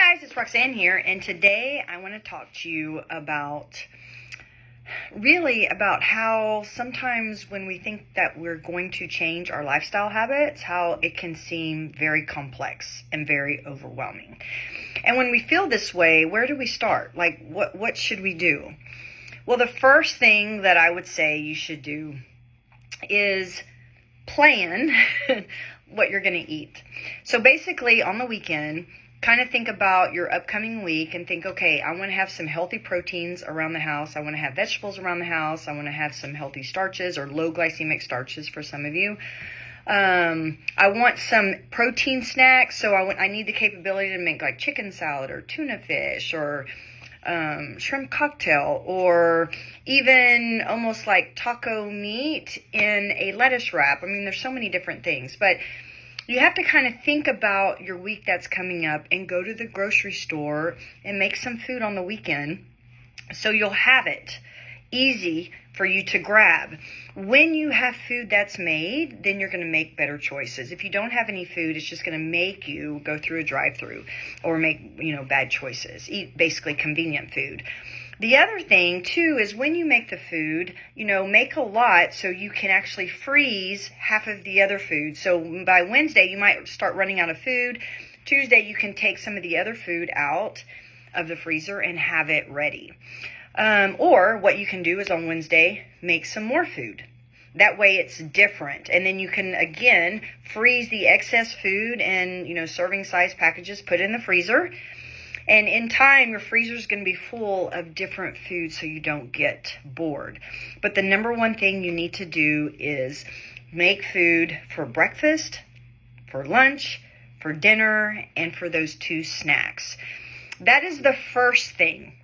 Guys, it's Roxanne here, and today I want to talk to you about how sometimes when we think that we're going to change our lifestyle habits, how it can seem very complex and very overwhelming. And when we feel this way, where do we start? Like, what should we do? Well, the first thing that I would say you should do is plan what you're going to eat. So basically, on the weekend, kind of think about your upcoming week and think, okay, I want to have some healthy proteins around the house. I want to have vegetables around the house. I want to have some healthy starches or low glycemic starches for some of you. I want some protein snacks. So I need the capability to make like chicken salad or tuna fish or shrimp cocktail, or even almost like taco meat in a lettuce wrap. I mean, there's so many different things, but you have to kind of think about your week that's coming up and go to the grocery store and make some food on the weekend so you'll have it easy for you to grab. When you have food that's made, then you're going to make better choices. If you don't have any food, it's just going to make you go through a drive-through or make, bad choices. Eat basically convenient food. The other thing, too, is when you make the food, make a lot so you can actually freeze half of the other food. So by Wednesday, you might start running out of food. Tuesday, you can take some of the other food out of the freezer and have it ready. Or what you can do is on Wednesday, make some more food. That way it's different. And then you can, again, freeze the excess food in, serving size packages, put it in the freezer. And in time, your freezer is going to be full of different foods so you don't get bored. But the number one thing you need to do is make food for breakfast, for lunch, for dinner, and for those 2 snacks. That is the first thing.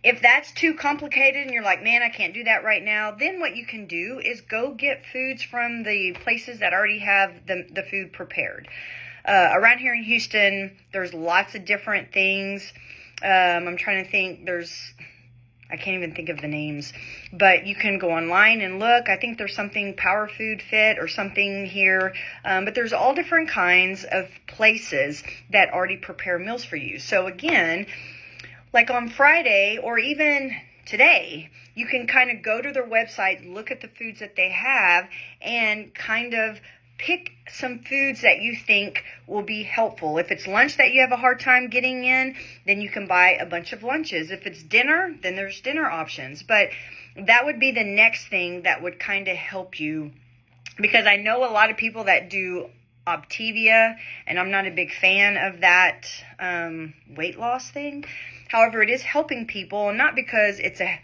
If that's too complicated and you're like, man, I can't do that right now, then what you can do is go get foods from the places that already have the food prepared. Around here in Houston, there's lots of different things. I'm trying to think. I can't even think of the names, but you can go online and look. I think there's something Power Food Fit or something here, but there's all different kinds of places that already prepare meals for you. So again, like on Friday or even today, you can kind of go to their website, look at the foods that they have, and kind of pick some foods that you think will be helpful. If it's lunch that you have a hard time getting in, then you can buy a bunch of lunches. If it's dinner, then there's dinner options. But that would be the next thing that would kind of help you, because I know a lot of people that do Optavia, and I'm not a big fan of that weight loss thing. However, it is helping people, not because it's a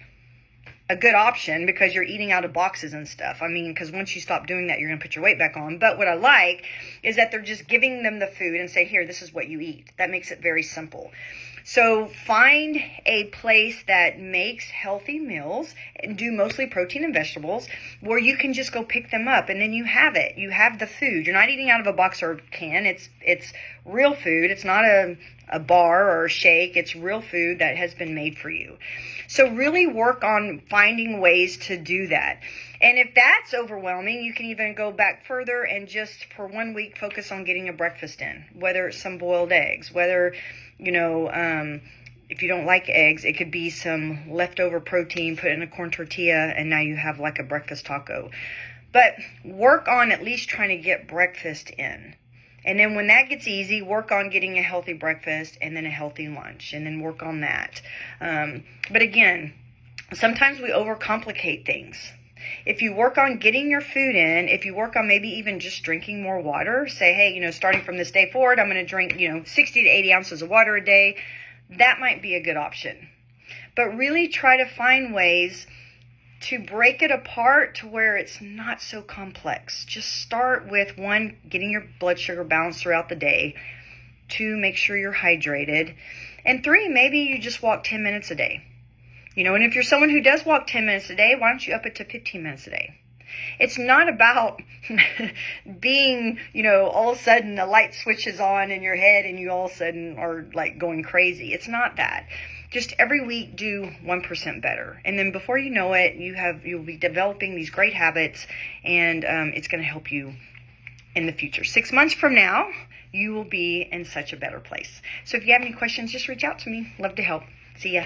good option because you're eating out of boxes and stuff. I mean, because once you stop doing that, you're going to put your weight back on. But what I like is that they're just giving them the food and say, here, this is what you eat. That makes it very simple. So find a place that makes healthy meals and do mostly protein and vegetables where you can just go pick them up and then you have it. You have the food. You're not eating out of a box or a can. It's real food. It's not a bar or a shake. It's real food that has been made for you. So really work on finding ways to do that. And if that's overwhelming, you can even go back further and just for 1 week focus on getting a breakfast in, whether it's some boiled eggs, whether, if you don't like eggs, it could be some leftover protein put in a corn tortilla and now you have like a breakfast taco. But work on at least trying to get breakfast in. And then when that gets easy, work on getting a healthy breakfast and then a healthy lunch and then work on that. But again, sometimes we overcomplicate things. If you work on getting your food in, if you work on maybe even just drinking more water, say, hey, starting from this day forward, I'm going to drink, 60 to 80 ounces of water a day. That might be a good option. But really try to find ways to break it apart to where it's not so complex. Just start with 1, getting your blood sugar balanced throughout the day. 2, make sure you're hydrated. And 3, maybe you just walk 10 minutes a day. And if you're someone who does walk 10 minutes a day, why don't you up it to 15 minutes a day? It's not about being, all of a sudden the light switches on in your head and you all of a sudden are like going crazy. It's not that. Just every week do 1% better. And then before you know it, you'll be developing these great habits and it's going to help you in the future. 6 months from now, you will be in such a better place. So if you have any questions, just reach out to me. Love to help. See ya.